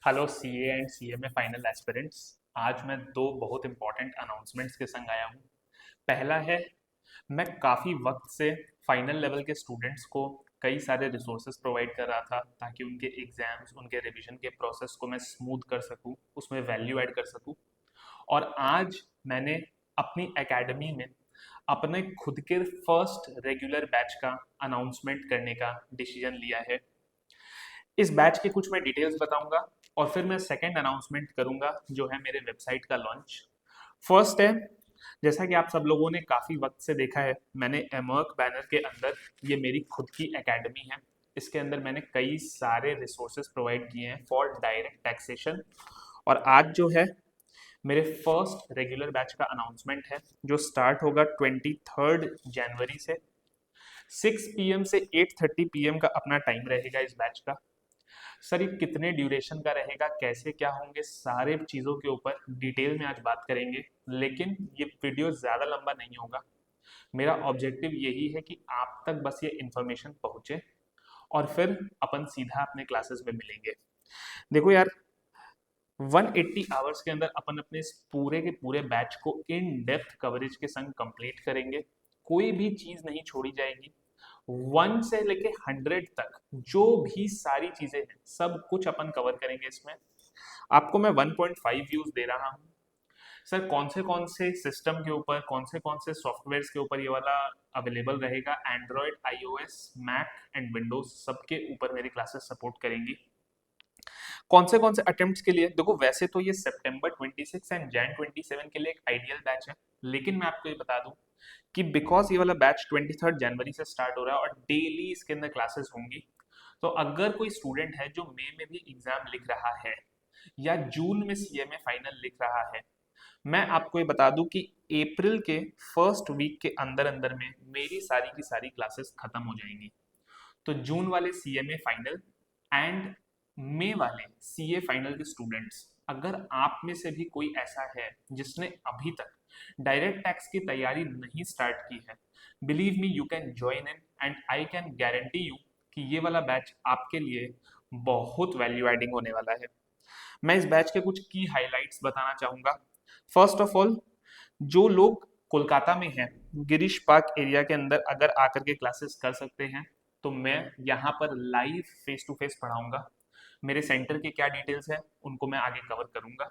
Hello CA and CMA final aspirants. आज मैं दो बहुत इंपॉर्टेंट अनाउंसमेंट्स के संग आया हूँ। पहला है, मैं काफ़ी वक्त से फाइनल लेवल के स्टूडेंट्स को कई सारे रिसोर्सेज प्रोवाइड कर रहा था ताकि उनके एग्जाम्स उनके रिवीजन के प्रोसेस को मैं स्मूथ कर सकूं, उसमें वैल्यू ऐड कर सकूं। और आज मैंने अपनी एकेडमी में अपने खुद के फर्स्ट रेगुलर बैच का अनाउंसमेंट करने का डिसीजन लिया है। इस बैच के कुछ मैं डिटेल्स बताऊंगा और फिर मैं सेकंड अनाउंसमेंट करूंगा जो है मेरे वेबसाइट का लॉन्च। फर्स्ट है, जैसा कि आप सब लोगों ने काफ़ी वक्त से देखा है, मैंने एमर्क बैनर के अंदर ये मेरी खुद की एकेडमी है। इसके अंदर मैंने कई सारे रिसोर्सेज प्रोवाइड किए हैं फॉर डायरेक्ट टैक्सेशन। और आज जो है मेरे फर्स्ट रेगुलर बैच का अनाउंसमेंट है जो स्टार्ट होगा 23 जनवरी से। 6 PM से 8:30 PM का अपना टाइम रहेगा इस बैच का। सर ये कितने ड्यूरेशन का रहेगा, कैसे क्या होंगे, सारे चीज़ों के ऊपर डिटेल में आज बात करेंगे। लेकिन ये वीडियो ज़्यादा लंबा नहीं होगा। मेरा ऑब्जेक्टिव यही है कि आप तक बस ये इन्फॉर्मेशन पहुंचे और फिर अपन सीधा अपने क्लासेस में मिलेंगे। देखो यार, 180 आवर्स के अंदर अपन अपने इस पूरे के पूरे बैच को इन डेप्थ कवरेज के संग कंप्लीट करेंगे। कोई भी चीज़ नहीं छोड़ी जाएगी। 1 से लेके 100 तक जो भी सारी चीजें हैं सब कुछ अपन कवर करेंगे इसमें। आपको मैं 1.5 व्यूज दे रहा हूँ। सर कौन से सिस्टम के ऊपर, कौन से सॉफ्टवेयर के ऊपर ये वाला अवेलेबल रहेगा? Android, iOS, Mac and Windows सबके ऊपर मेरी क्लासेस सपोर्ट करेंगी। कौन से अटेम्प्ट्स के लिए? देखो वैसे तो ये सितंबर 26 एंड जैन 27 के लिए एक आइडियल बैच है, लेकिन मैं आपको ये बता दूं कि बिकॉज ये वाला बैच 23 जनवरी से स्टार्ट हो रहा है और डेली इसके अंदर क्लासेस होंगी, तो अगर कोई स्टूडेंट है जो मई में भी एग्जाम लिख रहा है या जून में सीएमए फाइनल लिख रहा है, मैं आपको ये बता दूं कि अप्रैल के फर्स्ट वीक के अंदर अंदर में मेरी सारी की सारी क्लासेस खत्म हो जाएंगी। तो जून वाले सीएमए फाइनल एंड मई वाले सीए फाइनल के स्टूडेंट्स, अगर आप में से भी कोई ऐसा है जिसने अभी तक डायरेक्ट टैक्स की तैयारी नहीं स्टार्ट की है, believe me you can join in and I can guarantee you कि ये वाला बैच आपके लिए बहुत वैल्यू एडिंग होने वाला है। मैं इस बैच के कुछ की हाइलाइट्स बताना चाहूंगा। फर्स्ट ऑफ ऑल, जो लोग कोलकाता में हैं, गिरीश पार्क एरिया के अंदर अगर आकर के क्लासेस कर सकते हैं, तो मैं यहाँ पर लाइव फेस टू फेस पढ़ाऊंगा। मेरे सेंटर के क्या डिटेल्स हैं उनको मैं आगे कवर करूंगा।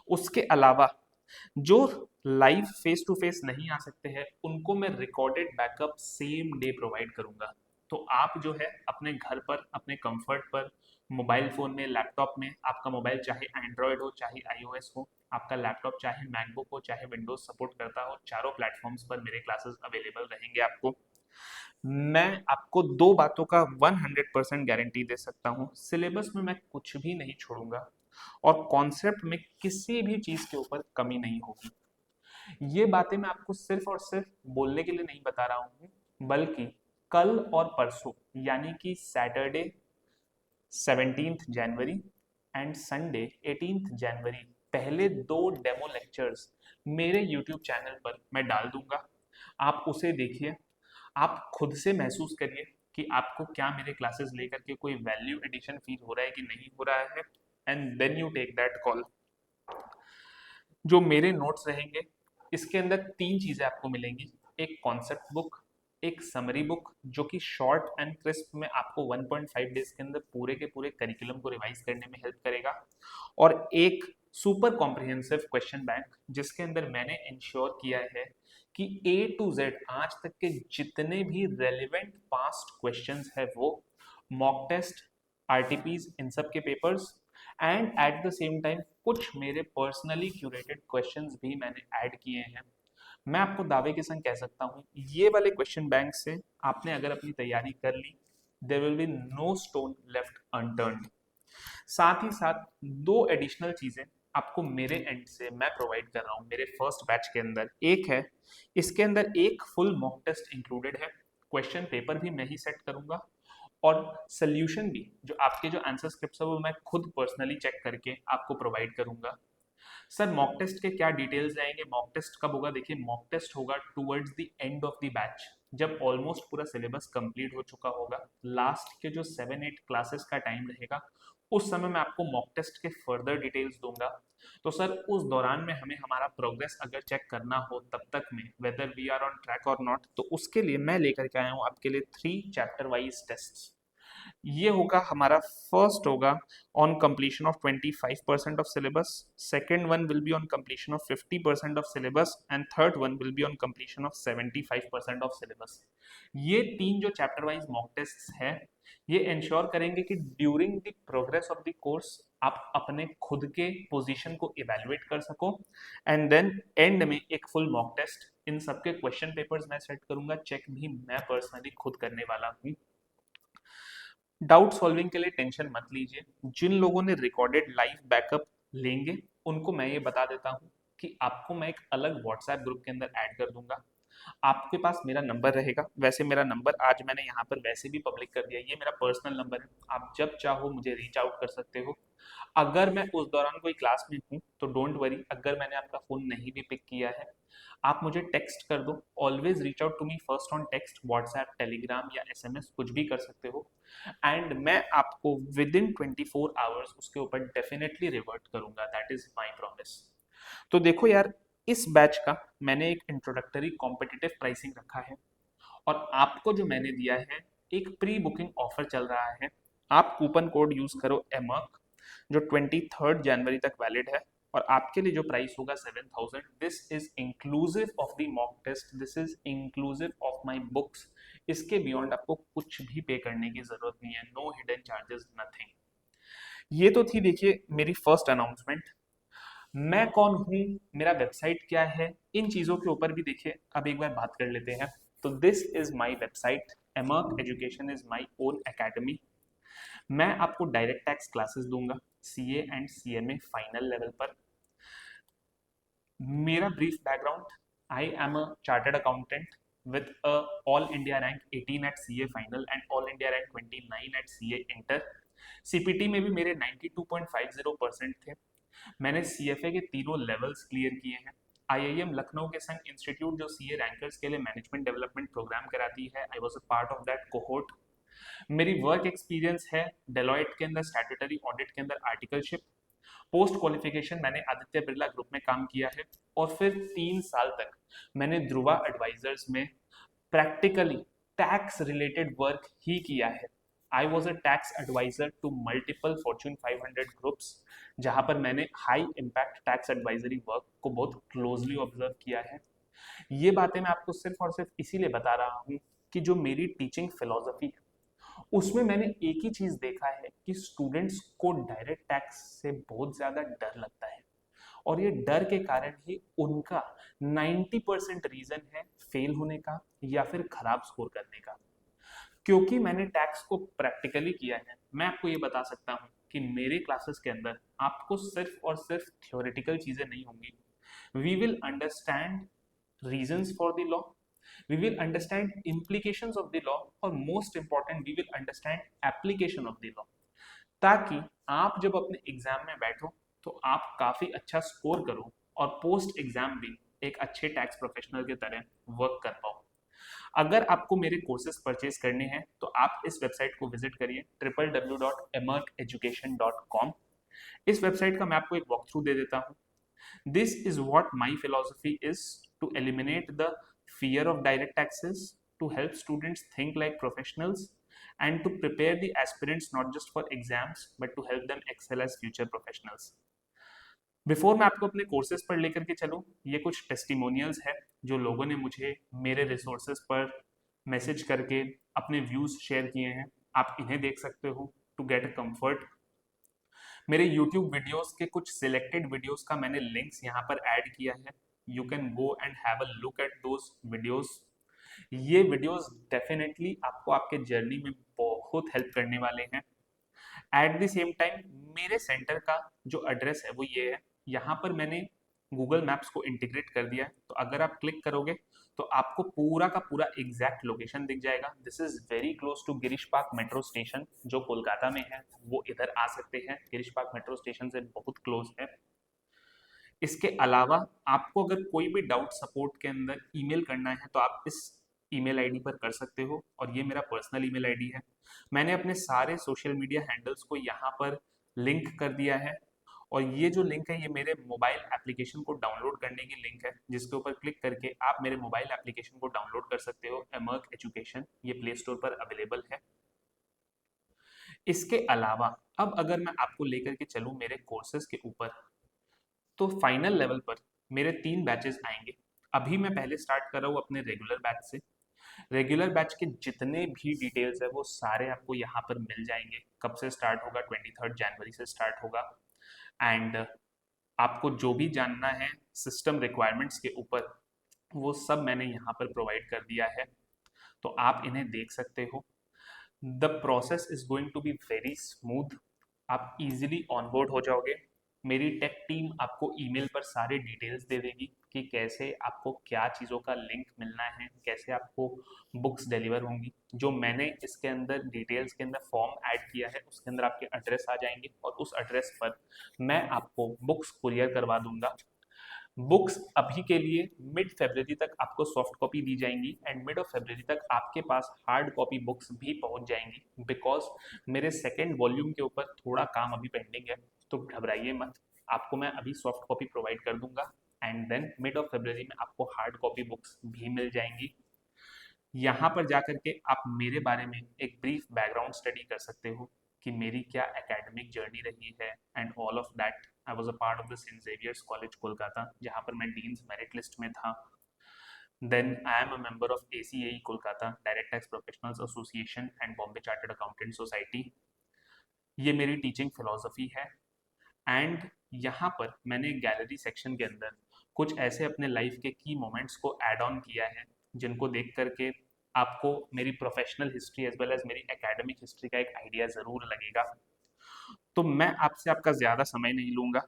उसके अलावा जो लाइव फेस टू फेस नहीं आ सकते हैं उनको मैं recorded backup same day provide करूंगा। तो आप जो है अपने घर पर अपने कंफर्ट पर मोबाइल फोन में, लैपटॉप में, आपका मोबाइल चाहे एंड्रॉयड हो चाहे आईओएस हो, आपका लैपटॉप चाहे मैकबुक हो चाहे विंडोज सपोर्ट करता हो, चारों प्लेटफॉर्म्स पर मेरे क्लासेस अवेलेबल रहेंगे आपको। मैं आपको दो बातों का 100% गारंटी दे सकता हूँ, सिलेबस में मैं कुछ भी नहीं छोड़ूंगा और कॉन्सेप्ट में किसी भी चीज के ऊपर कमी नहीं होगी। ये बातें मैं आपको सिर्फ और सिर्फ बोलने के लिए नहीं बता रहा हूँ, बल्कि कल और परसों यानी कि सैटरडे 17 जनवरी एंड संडे 18 जनवरी पहले दो डेमो लेक्चर्स मेरे यूट्यूब चैनल पर मैं डाल दूंगा। आप उसे देखिए, आप खुद से महसूस करिए कि आपको क्या मेरे क्लासेस लेकर के कोई वैल्यू एडिशन फील हो रहा है कि नहीं हो रहा है, and then you take that call. जो मेरे नोट्स रहेंगे, इसके अंदर तीन चीजें आपको मिलेंगी। एक कॉन्सेप्ट बुक, एक समरी बुक जो कि शॉर्ट एंड क्रिस्प में आपको 1.5 डेज के अंदर पूरे के पूरे करिकुलम को रिवाइज करने में हेल्प करेगा, और एक सुपर कॉम्प्रिहेंसिव क्वेश्चन बैंक जिसके अंदर मैंने इंश्योर किया है कि ए टू जेड आज तक के जितने भी रेलिवेंट पास्ट क्वेश्चंस है वो मॉक टेस्ट, आरटीपीज, इन सब के papers and at the same time कुछ मेरे पर्सनली क्यूरेटेड क्वेश्चंस भी मैंने ऐड किए हैं। मैं आपको दावे के संग कह सकता हूँ ये वाले क्वेश्चन बैंक से आपने अगर अपनी तैयारी कर ली, there will be no stone left unturned. साथ ही साथ दो एडिशनल चीजें आपको मेरे एंड से मैं प्रोवाइड कर रहा हूँ मेरे फर्स्ट बैच के अंदर। एक है, इसके अंदर एक फुल मॉक टेस्ट इंक्लूडेड है, क्वेश्चन पेपर भी मैं ही सेट करूंगा और सोल्यूशन भी, जो आपके जो आंसर स्क्रिप्ट्स है वो मैं खुद पर्सनली चेक करके आपको प्रोवाइड करूंगा। सर मॉक टेस्ट के क्या डिटेल्स रहेंगे, मॉक टेस्ट कब होगा? देखिए मॉक टेस्ट होगा towards the end of the batch, जब ऑलमोस्ट पूरा सिलेबस कंप्लीट हो चुका होगा। लास्ट के जो 7-8 क्लासेस का टाइम रहेगा उस समय मैं आपको मॉक टेस्ट के फर्दर डिटेल्स दूंगा। तो सर उस दौरान में हमें हमारा प्रोग्रेस अगर चेक करना हो तब तक में whether we are on track और नॉट, तो उसके लिए मैं लेकर के आया हूँ आपके लिए 3 चैप्टर वाइज टेस्ट। ये होगा हमारा फर्स्ट होगा on completion of 25% of syllabus, second one will be on completion of 50% of syllabus and third one will be on completion of 75% of syllabus. ये 3 जो चैप्टर वाइज मॉक टेस्ट है ये ensure करेंगे कि during the progress of the course आप अपने खुद के पोजीशन को इवेलुएट कर सको एंड देन एंड में एक फुल मॉक टेस्ट। इन सबके क्वेश्चन पेपर्स मैं सेट करूंगा, चेक भी मैं पर्सनली खुद करने वाला हूँ। डाउट सॉल्विंग के लिए टेंशन मत लीजिए। जिन लोगों ने रिकॉर्डेड लाइव बैकअप लेंगे उनको मैं ये बता देता हूँ कि आपको मैं एक अलग व्हाट्सएप ग्रुप के अंदर ऐड कर दूंगा। आपके पास मेरा नंबर रहेगा, वैसे मेरा नंबर आज मैंने यहाँ पर वैसे भी पब्लिक कर दिया, ये मेरा पर्सनल नंबर है, आप जब चाहो मुझे रीच आउट कर सकते हो। अगर मैं उस दौरान कोई क्लास में हूँ तो डोंट वरी, अगर मैंने आपका फोन नहीं भी पिक किया है आप मुझे टेक्स्ट कर दो। Always reach out to me first on text, WhatsApp, Telegram या एसएमएस, कुछ भी कर सकते हो एंड मैं आपको विद इन 24 आवर्स उसके ऊपर डेफिनेटली रिवर्ट करूंगा, दैट इज माई प्रॉमिस। तो देखो यार, इस बैच का मैंने एक इंट्रोडक्टरी कॉम्पिटिटिव प्राइसिंग रखा है और आपको जो मैंने दिया है एक प्री बुकिंग ऑफर चल रहा है। आप कूपन कोड यूज करो एमर्क जो 23 जनवरी तक वैलिड है और आपके लिए जो प्राइस होगा 7000। This is inclusive of the mock test, this is inclusive of my books. इसके बियॉन्ड आपको कुछ भी पे करने की जरूरत नहीं है, नो हिडन चार्जेस, नथिंग। ये तो थी देखिए मेरी फर्स्ट अनाउंसमेंट। मैं कौन हूँ, मेरा वेबसाइट क्या है, इन चीजों के ऊपर भी देखिए अब एक बार बात कर लेते हैं। तो this is my website, Emerk education is my own academy. मैं आपको डायरेक्ट टैक्स क्लासेस दूंगा CA and CMA final level पर। मेरा brief background, I am a chartered accountant with a all India rank 18 at CA final and all India rank 29 at CA inter। CPT में भी मेरे 92.50% थे। मैंने CFA के तीनों लेवल्स क्लियर किए हैं। IIM लखनऊ के संग इंस्टीट्यूट जो CA रैंकर्स के लिए मैनेजमेंट डेवलपमेंट प्रोग्राम कराती है, आई was a part of that cohort. मेरी वर्क एक्सपीरियंस है डेलॉयट के अंदर स्टैट्यूटरी ऑडिट के अंदर आर्टिकलशिप। पोस्ट क्वालिफिकेशन मैंने आदित्य बिरला ग्रुप में काम किया है और फिर 3 साल तक मैंने ध्रुवा एडवाइजर्स में प्रैक्टिकली टैक्स रिलेटेड वर्क ही किया है। I was a tax advisor to multiple Fortune 500 groups, जहां पर मैंने high impact tax advisory work को बहुत क्लोजली ऑब्जर्व किया है। ये बातें मैं आपको सिर्फ और सिर्फ इसीलिए बता रहा हूँ कि जो मेरी टीचिंग फिलोसफी है उसमें मैंने एक ही चीज देखा है कि स्टूडेंट्स को डायरेक्ट टैक्स से बहुत ज्यादा डर लगता है और ये डर के कारण ही उनका 90% रीजन है फेल होने का या फिर खराब स्कोर करने का। क्योंकि मैंने टैक्स को प्रैक्टिकली किया है, मैं आपको ये बता सकता हूँ कि मेरे क्लासेस के अंदर आपको सिर्फ और सिर्फ थ्योरेटिकल चीजें नहीं होंगी। We will understand reasons for the law, we will understand implications of the law और most important we will understand application of the law, ताकि आप जब अपने एग्जाम में बैठो तो आप काफी अच्छा स्कोर करो और पोस्ट एग्जाम भी एक अच्छे टैक्स प्रोफेशनल की तरह वर्क कर पाओ। अगर आपको मेरे कोर्सेज परचेज करने हैं तो आप इस वेबसाइट को विजिट करिए www.emerkeducation.com। इस वेबसाइट का मैं आपको एक वॉक थ्रू दे देता हूँ। This is what my philosophy is, to eliminate the fear of direct taxes, to help students think like professionals, and to prepare the aspirants not just for exams but to help them excel as future professionals. Before मैं आपको अपने courses पर लेकर के चलूँ, ये कुछ testimonials है जो लोगों ने मुझे मेरे रिसोर्सेज पर मैसेज करके अपने व्यूज शेयर किए हैं। आप इन्हें देख सकते हो टू गेट अ कंफर्ट। मेरे YouTube वीडियोस के कुछ सिलेक्टेड वीडियोस का मैंने लिंक्स यहाँ पर ऐड किया है, you can go and have a look at those videos. ये वीडियोस डेफिनेटली आपको आपके जर्नी में बहुत हेल्प करने वाले हैं। एट द सेम टाइम मेरे सेंटर का जो एड्रेस है वो ये है, यहाँ पर मैंने गूगल मैप्स को इंटीग्रेट कर दिया है, तो अगर आप क्लिक करोगे तो आपको पूरा का पूरा एग्जैक्ट लोकेशन दिख जाएगा। This is very close to Girish park metro station जो कोलकाता में है, वो इधर आ सकते हैं, गिरीश पार्क मेट्रो स्टेशन से बहुत क्लोज है। इसके अलावा आपको अगर कोई भी डाउट सपोर्ट के अंदर ईमेल करना है तो आप इस ईमेल आईडी पर कर सकते हो और ये मेरा पर्सनल ईमेल आईडी है। मैंने अपने सारे सोशल मीडिया हैंडल्स को यहाँ पर लिंक कर दिया है। और ये जो लिंक है ये मेरे मोबाइल एप्लीकेशन को डाउनलोड करने की लिंक है, जिसके ऊपर क्लिक करके आप मेरे मोबाइल एप्लीकेशन को डाउनलोड कर सकते हो। एमर्क एजुकेशन, ये प्ले स्टोर पर अवेलेबल है। इसके अलावा अब अगर मैं आपको लेकर के चलूं मेरे कोर्सेज के ऊपर, तो फाइनल लेवल पर मेरे 3 बैचेस आएंगे। अभी मैं पहले स्टार्ट कर रहा हूँ अपने रेगुलर बैच से। रेगुलर बैच के जितने भी डिटेल्स है वो सारे आपको यहाँ पर मिल जाएंगे। कब से स्टार्ट होगा, 23 जनवरी से स्टार्ट होगा। एंड आपको जो भी जानना है सिस्टम रिक्वायरमेंट्स के ऊपर, वो सब मैंने यहाँ पर प्रोवाइड कर दिया है, तो आप इन्हें देख सकते हो। The process is going to be very smooth. आप इजीली ऑनबोर्ड हो जाओगे। मेरी टेक टीम आपको ईमेल पर सारे डिटेल्स दे देगी कि कैसे आपको क्या चीज़ों का लिंक मिलना है, कैसे आपको बुक्स डिलीवर होंगी। जो मैंने इसके अंदर डिटेल्स के अंदर फॉर्म ऐड किया है उसके अंदर आपके एड्रेस आ जाएंगे, और उस एड्रेस पर मैं आपको बुक्स कुरियर करवा दूंगा। बुक्स अभी के लिए मिड फरवरी तक आपको सॉफ्ट कॉपी दी जाएंगी, एंड मिड ऑफ फरवरी तक आपके पास हार्ड कॉपी बुक्स भी पहुंच जाएंगी, बिकॉज मेरे सेकेंड वॉल्यूम के ऊपर थोड़ा काम अभी पेंडिंग है। तो घबराइए मत, आपको मैं अभी सॉफ्ट कॉपी प्रोवाइड कर दूंगा, एंड देन मिड ऑफ फरवरी में आपको हार्ड कॉपी बुक्स भी मिल जाएंगी। यहाँ पर जाकर के आप मेरे बारे में एक ब्रीफ बैकग्राउंड स्टडी कर सकते हो कि मेरी क्या एकेडमिक जर्नी रही है, and all of that. I was a part of the Saint Xavier's college Kolkata, जहाँ पर मैं डीन्स मेरिट लिस्ट में था। Then I am a member of ACAE Kolkata, direct tax professionals association and Bombay chartered accountant society. ये मेरी teaching philosophy है। And यहाँ पर मैंने गैलरी सेक्शन के अंदर कुछ ऐसे अपने लाइफ के की मोमेंट्स को ऐड ऑन किया है, जिनको देख करके आपको मेरी professional history as well as मेरी एकेडमिक हिस्ट्री का एक आइडिया ज़रूर लगेगा। तो मैं आपसे आपका ज़्यादा समय नहीं लूँगा।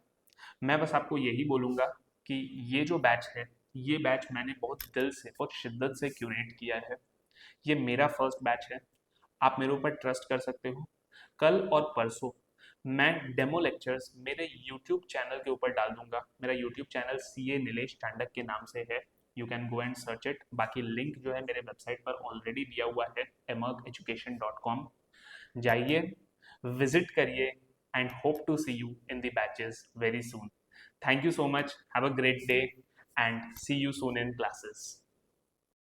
मैं बस आपको यही बोलूँगा कि ये जो बैच है, ये बैच मैंने बहुत दिल से, बहुत शिद्दत से क्यूरेट किया है। ये मेरा फर्स्ट बैच है। आप मेरे ऊपर ट्रस्ट कर सकते हो। कल और परसों मैं डेमो लेक्चर्स मेरे यूट्यूब चैनल के ऊपर डाल दूंगा। मेरा यूट्यूब चैनल CA नीलेश टांडक के नाम से है। You can go and search it. बाकी लिंक जो है मेरे वेबसाइट पर ऑलरेडी दिया हुआ है, emergeducation.com। जाइए, विजिट करिए, and hope to see you in the batches very soon. Thank you so much, have a great day, and see you soon in classes.